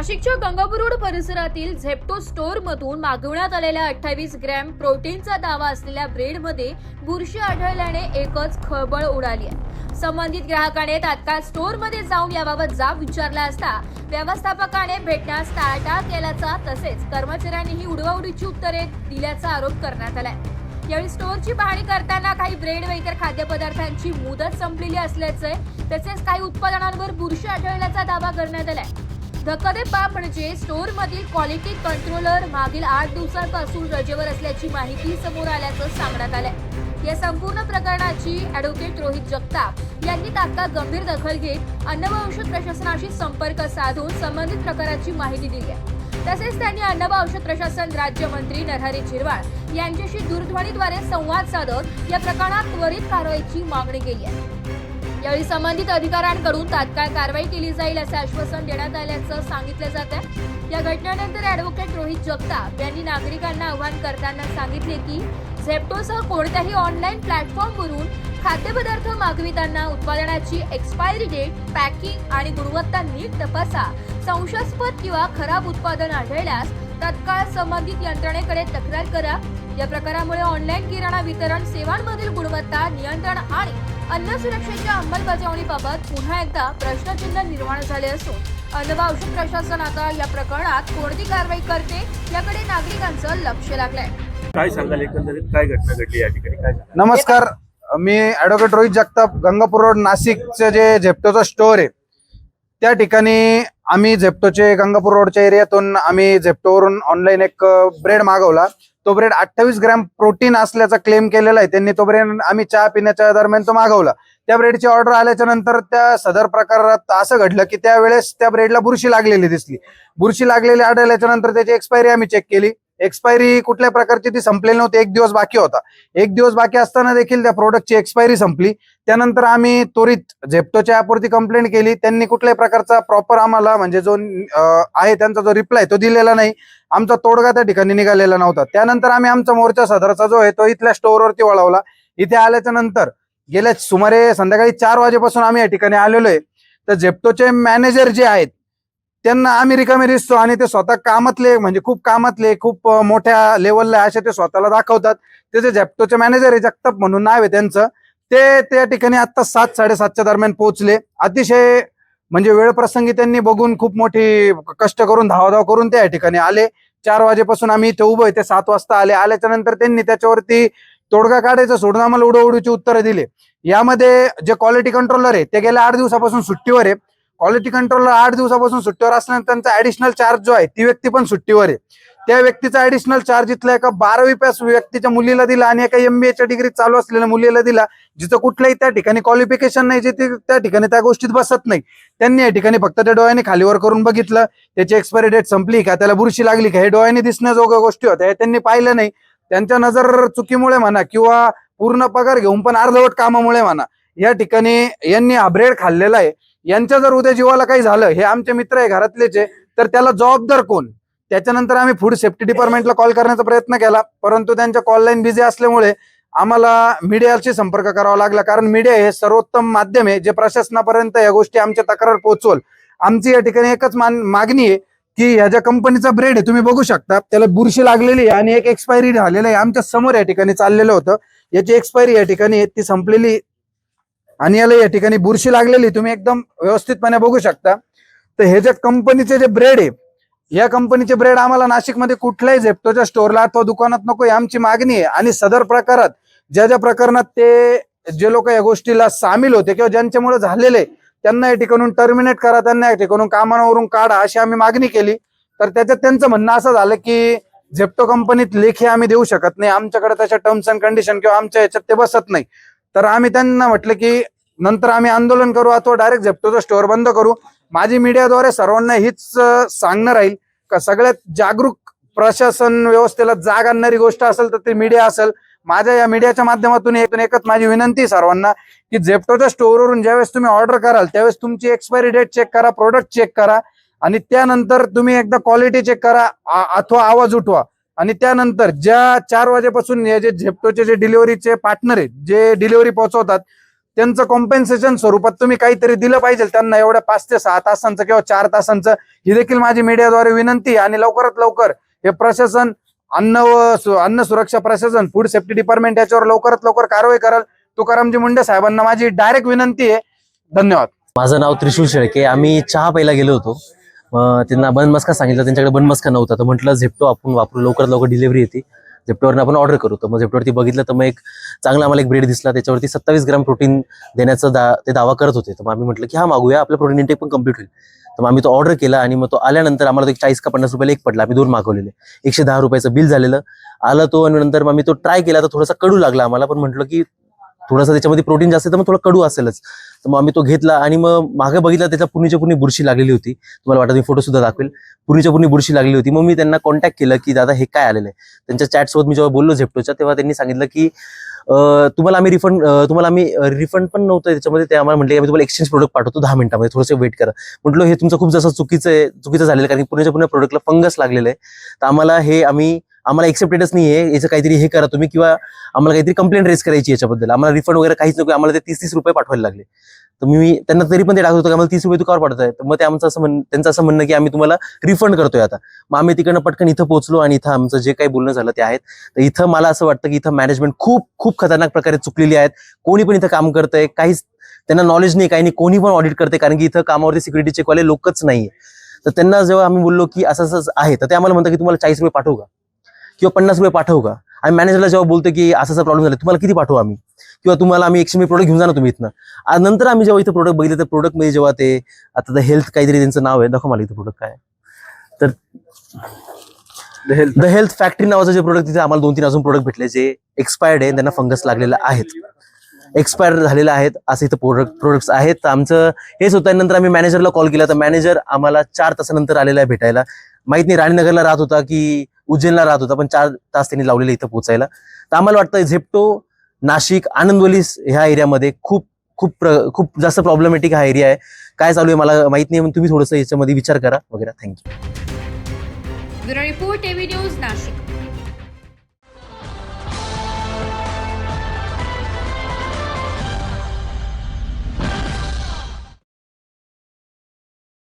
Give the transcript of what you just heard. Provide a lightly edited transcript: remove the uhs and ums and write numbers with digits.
नाशिकच्या गंगापूर रोड परिसरातील झेप्टो स्टोअर मधून मागवण्यात आलेल्या 28 ग्रॅम प्रोटीनचा दावा असलेल्या ब्रेडमध्ये बुरशी आढळल्याने एकच खळबळ उडाली आहे। संबंधित ग्राहकाने तात्काळ स्टोअरमध्ये जाऊन याबाबत जाब विचारला असता व्यवस्थापकाने भेटण्यास टाळाटाळ केल्याचा तसेच कर्मचाऱ्यांनीही उडवाउडीची उत्तरे दिल्याचा आरोप करण्यात आलाय। यावेळी स्टोअरची पाहणी करताना काही ब्रेड व इतर खाद्यपदार्थांची मुदत संपलेली असल्याचे तसेच काही उत्पादनांवर बुरशी आढळल्याचा दावा करण्यात आलाय। धक्कादायक बाब म्हणजे स्टोअर मधील क्वालिटी कंट्रोलर मागील 8 दिवसांपासून रजेवर असल्याची माहिती समोर आल्याचं सांगण्यात आलंय। या संपूर्ण प्रकरणाची ॲडव्होकेट रोहित जगताप यांनी तात्काळ गंभीर दखल घेत अन्न व औषध प्रशासनाशी संपर्क साधून संबंधित प्रकाराची माहिती दिली आहे। तसेच त्यांनी अन्न व औषध प्रशासन राज्यमंत्री नरहरी झिरवाळ यांच्याशी दूरध्वनीद्वारे संवाद साधत या प्रकरणात त्वरित कारवाईची मागणी केली आहे। यावेळी संबंधित अधिकाऱ्यांकडून तात्काळ कारवाई केली जाईल असे आश्वासन देण्यात आल्याचं सांगितलं जात आहे। या घटनेनंतर ॲडव्होकेट रोहित जगताप यांनी नागरिकांना आवाहन करताना सांगितले की झेप्टोसह कोणत्याही ऑनलाईन प्लॅटफॉर्मवरून खाद्यपदार्थ मागविताना उत्पादनाची एक्सपायरी डेट, पॅकिंग आणि गुणवत्ता नीट तपासा। संशयास्पद किंवा खराब उत्पादन आढळल्यास तत्काळ संबंधित यंत्रणेकडे तक्रार करा। या प्रकारामुळे ऑनलाईन किराणा वितरण सेवांमधील गुणवत्ता नियंत्रण आणि अन्न सुरक्षेच्या अंमलबजावणीबाबत पुन्हा एकदा प्रश्नचिन्ह निर्माण झाले असून अन्न व औषध प्रशासन आता या प्रकरणात कोणती कारवाई करते याकडे नागरिकांचं लक्ष लागलंय। काय सांगाल, एकंदरीत काय घटना घडली या ठिकाणी, काय सांगाल? नमस्कार, मी ॲडव्होकेट रोहित जगताप, गंगापूर रोड नाशिकचे जे झेप्टोचं स्टोअर आहे त्या ठिकाणी आम्ही झेप्टोचे गंगापूर रोडच्या एरियातून आम्ही झेप्टोवरून ऑनलाईन एक ब्रेड मागवला। तो ब्रेड 28 ग्रॅम प्रोटीन असल्याचा क्लेम केलेला आहे त्यांनी। तो ब्रेड आम्ही चहा पिण्याच्या दरम्यान तो मागवला। त्या ब्रेडची ऑर्डर आल्याच्या नंतर त्या सदर प्रकारात असं घडलं की त्यावेळेस त्या ब्रेडला बुरशी लागलेली दिसली। बुरशी लागलेली आढळल्याच्या नंतर त्याची एक्सपायरी आम्ही चेक केली। एक्सपायरी कुठल्या प्रकारची ती संपलेली नव्हती, 1 दिवस बाकी होता। 1 दिवस बाकी असताना देखील त्या प्रोडक्टची एक्सपायरी संपली। त्यानंतर आम्ही त्वरित झेप्टोच्या ॲपवरती कंप्लेंट केली। त्यांनी कुठल्याही प्रकारचा प्रॉपर आम्हाला म्हणजे जो आहे त्यांचा जो रिप्लाय तो दिलेला नाही। आमचा तोडगा त्या ठिकाणी निघालेला नव्हता। त्यानंतर आम्ही आमचा मोर्चा सदरचा जो आहे तो इथल्या स्टोअरवरती वळवला। इथे आल्याच्या नंतर गेल्या सुमारे संध्याकाळी 4 वाजेपासून आम्ही या ठिकाणी आलेलो आहे। तर झेप्टोचे मॅनेजर जे आहेत त्यांना आम्ही रिकामे दिसतो आणि ते स्वतः कामातले म्हणजे खूप कामातले, खूप मोठ्या लेवलला असे ते स्वतःला दाखवतात। ते जे झेप्टोचे मॅनेजर आहे, जगताप म्हणून नाव आहे त्यांचं, ते त्या ठिकाणी आता 7-7:30च्या दरम्यान पोहोचले। अतिशय म्हणजे वेळ प्रसंगी त्यांनी बघून खूप मोठी कष्ट करून धावाधाव करून त्या ठिकाणी आले। 4 वाजेपासून आम्ही इथे उभं आहे, ते 7 वाजता आले। आल्याच्या नंतर त्यांनी त्याच्यावरती तोडगा काढायचं सोडून आम्हाला उडवडीची उत्तरं दिले। यामध्ये जे क्वालिटी कंट्रोलर आहे ते गेल्या 8 दिवसापासून सुट्टीवर आहे। क्वालिटी कंट्रोलर 8 दिवसापासून सुट्टीवर असल्यानंतर त्यांचा ऍडिशनल चार्ज जो आहे ती व्यक्ती पण सुट्टीवर आहे। त्या व्यक्तीचा ऍडिशनल चार्ज इथल्या एका 12वी पास व्यक्तीच्या मुलीला दिला आणि एका MBA डिग्री चालू असलेल्या मुलीला दिला, जिचं कुठल्याही त्या ठिकाणी क्वालिफिकेशन नाही, जे त्या ठिकाणी त्या गोष्टीत बसत नाही। त्यांनी या ठिकाणी फक्त त्या डोळ्याने खालीवर करून बघितलं, त्याची एक्सपायरी डेट संपली का, त्याला बुरशी लागली का, हे डोळ्याने दिसण्याजोग्या गोष्टी होत्या, हे त्यांनी पाहिलं नाही। त्यांच्या नजर चुकीमुळे म्हणा किंवा पूर्ण पगार घेऊन पण अर्धवट कामामुळे म्हणा या ठिकाणी यांनी हा ब्रेड खाल्लेला आहे। यांच्या जर उद्या जीवाला काही झालं, हे आमचे मित्र आहे घरातलेच आहे, तर त्याला जबाबदार कोण? त्याच्यानंतर आम्ही फूड सेफ्टी डिपार्टमेंटला कॉल करण्याचा प्रयत्न केला, परंतु त्यांच्या कॉल लाईन बिझी असल्यामुळे आम्हाला मीडियाशी संपर्क करावा लागला। कारण मीडिया हे सर्वोत्तम माध्यम आहे जे प्रशासनापर्यंत या गोष्टी आमच्या तक्रार पोहोचवल। आमची या ठिकाणी एकच मागणी आहे की ह्या ज्या कंपनीचा ब्रेड आहे तुम्ही बघू शकता, त्याला बुरशी लागलेली आहे आणि एक एक्सपायरी झालेलं आहे। आमच्या समोर या ठिकाणी चाललेलं होतं, याची एक्सपायरी या ठिकाणी ती संपलेली आणि याला या ठिकाणी बुरशी लागलेली तुम्ही एकदम व्यवस्थितपणे बघू शकता। तर हे जे कंपनीचे जे ब्रेड आहे, या कंपनीचे ब्रेड आम्हाला नाशिकमध्ये कुठल्याही झेप्टोच्या स्टोअरला अथवा दुकानात नको, ही आमची मागणी आहे। आणि सदर प्रकारात ज्या प्रकरणात ते जे लोक या गोष्टीला सामील होते किंवा ज्यांच्यामुळे झालेले त्यांना या ठिकाणून टर्मिनेट करा, त्यांना या ठिकाणून कामावरून काढा, अशी आम्ही मागणी केली। तर त्याच्यात त्यांचं म्हणणं असं झालं की झेप्टो कंपनीत लेखी आम्ही देऊ शकत नाही, आमच्याकडे त्याच्या टर्म्स अँड कंडिशन किंवा आमच्या याच्यात ते बसत नाही। तर आम्ही त्यांना म्हटलं की नंतर आम्ही आंदोलन करू अथवा डायरेक्ट झेप्टोचा स्टोअर बंद करू। माझी मीडियाद्वारे सर्वांना हीच सांगणं राहील का सगळ्यात जागरूक प्रशासन व्यवस्थेला जाग आणणारी गोष्ट असेल तर ती मीडिया असेल। माझ्या या मीडियाच्या माध्यमातून एकच माझी विनंती सर्वांना की झेप्टोच्या स्टोअरवरून ज्यावेळेस तुम्ही ऑर्डर कराल त्यावेळेस तुमची एक्सपायरी डेट चेक करा, प्रोडक्ट चेक करा आणि त्यानंतर तुम्ही एकदा क्वालिटी चेक करा अथवा आवाज उठवा। आणि त्यानंतर ज्या 4 वाजेपासून हे जे झेप्टोचे जे डिलिव्हरीचे पार्टनर आहेत, जे डिलिव्हरी पोहोचवतात, त्यांचं कॉम्पेन्सेशन स्वरूपात तुम्ही काहीतरी दिलं पाहिजे त्यांना, एवढ्या 5 ते 6 तासांचं किंवा 4 तासांचं. ही देखील माझी मीडियाद्वारे विनंती आहे. आणि लवकरात लवकर हे प्रशासन, अन्न सुरक्षा प्रशासन, फूड सेफ्टी डिपार्टमेंट याच्यावर लवकरात लवकर कारवाई कराल. तुकारामजी मुंडे साहेबांना माझी डायरेक्ट विनंती आहे. धन्यवाद. माझं नाव त्रिशूल शेळके. आम्ही चहा प्यायला गेलो होतो. त्यांना बन मस्का सांगितलं, त्यांच्याकडे बन मस्का नव्हता. तर म्हटलं झेप्टो आपण वापरू, लवकरात लवकर डिलिव्हरी येते, झेप्टोवरनं आपण ऑर्डर करू. तर मग झेप्टोवरती बघितलं तर मग एक चांगला आम्हाला एक ब्रेड दिसला, त्याच्यावरती 27 ग्राम प्रोटीन देण्याचा ते दावा करत होते. तर मग आम्ही म्हटलं की हा मागूया, आपलं प्रोटीन इंटेक पण कम्प्लीट होईल. तर मग आम्ही तो ऑर्डर केला आणि मग तो आल्यानंतर आम्हाला तो 40 का 50 रुपयाला एक पडला. आम्ही 2 मागवलेले, 110 रुपयाचं बिल झालेलं आलं तो. आणि नंतर मग आम्ही तो ट्राय केला तर थोडासा कडू लागला आम्हाला, पण म्हटलं की थोडासा त्याच्यामध्ये प्रोटीन जास्त तर मग थोडं कडू असेलच. तर मग आम्ही तो घेतला आणि मग मागे बघितलं त्याच्या पूर्णीच्या पूर्णी बुरशी लागलेली होती. तुम्हाला वाटत मी फोटो सुद्धा दाखवेल, पूर्णीच्या पूर्णी बुरशी लागली होती. मग मी त्यांना कॉन्टॅक्ट केलं की दादा हे काय आलेलं आहे. त्यांच्या चॅटसोबत मी जेव्हा बोललो झेप्टोच्या, तेव्हा त्यांनी सांगितलं की तुम्हाला आम्ही रिफंड पण नव्हतं त्याच्यामध्ये. ते आम्हाला म्हटलं की आम्ही तुम्हाला एक्सचेंज प्रोडक्ट पाठवतो 10 मिनिटांमध्ये, थोडंसं वेट करा. म्हटलं हे तुमचं खूप जास्त चुकीचं झालेलं आहे, कारण पूर्णच्या पूर्ण प्रोडक्टला फंगस लागलेलं आहे. तर आम्हाला एक्सेप्टेडच नाही आहे, याचं काहीतरी हे करा तुम्ही, किंवा आम्हाला काहीतरी कंप्लेंट रेज करायची याच्याबद्दल. आम्हाला रिफंड वगैरे काहीच नको, आम्हाला ते 30 रुपये पाठवायला लागले. तर मी त्यांना तरी पण ते टाकत होतो की आम्हाला 30 रुपये तू का पाठवताय. तर मग ते त्यांचं असं म्हणणं की आम्ही तुम्हाला रिफंड करतोय आता. मग आम्ही तिकडनं पटकन इथं पोहोचलो आणि इथं आमचं जे काही बोलणं झालं ते आहेत. तर इथं मला असं वाटतं की इथं मॅनेजमेंट खूप खूप खतरनाक प्रकारे चुकलेली आहेत. कोणी पण इथं काम करतंय, काहीच त्यांना नॉलेज नाही, काही नाही, कोणी पण ऑडिट करते, कारण की इथं कामावरती सिक्युरिटी चेकवाले लोकच नाहीये. तर त्यांना जेव्हा आम्ही बोललो की असं आहे, तर ते आम्हाला म्हणतात की तुम्हाला 40 रुपये पाठवू का किंवा 50 रुपये पाठवू का. आणि मॅनेजरला जेव्हा बोलतो की असा प्रॉब्लेम झाला, तुम्हाला किती पाठवू आम्ही, किंवा तुम्हाला आम्ही 100 प्रोडक्ट घेऊन जाणार तुम्ही इथनं. नंतर आम्ही जेव्हा इथं प्रोडक्ट बघितले, तर प्रोडक्टमध्ये जेव्हा ते आता द हेल्थ काहीतरी त्यांचं नाव आहे, दाखव मला इथं प्रोडक्ट काय. तर द हेल्थ फॅक्टरी नावाचं जे प्रोडक्ट, तिथे आम्हाला 2-3 अजून प्रोडक्ट भेटले जे एक्सपायर्ड आहे, त्यांना फंगस लागलेलं आहेत, एक्सपायर झालेलं आहेत, असं इथं प्रोडक्ट्स आहेत. तर आमचं हेच होतं. नंतर आम्ही मॅनेजरला कॉल केला, तर मॅनेजर आम्हाला 4 तासानंतर आलेला आहे भेटायला. माहित नाही राणीनगरला राहत होता की उज्जैनला राहत होता, पण 4 तास त्यांनी लावलेले इथं पोहोचायला. तर आम्हाला वाटतं झेप्टो नाशिक आनंदवली ह्या एरियामध्ये खूप जास्त प्रॉब्लेमॅटिक हा एरिया आहे. काय चालू आहे मला माहित नाही, तुम्ही थोडंसं याच्यामध्ये विचार करा वगैरे. थँक्यू. Bureau report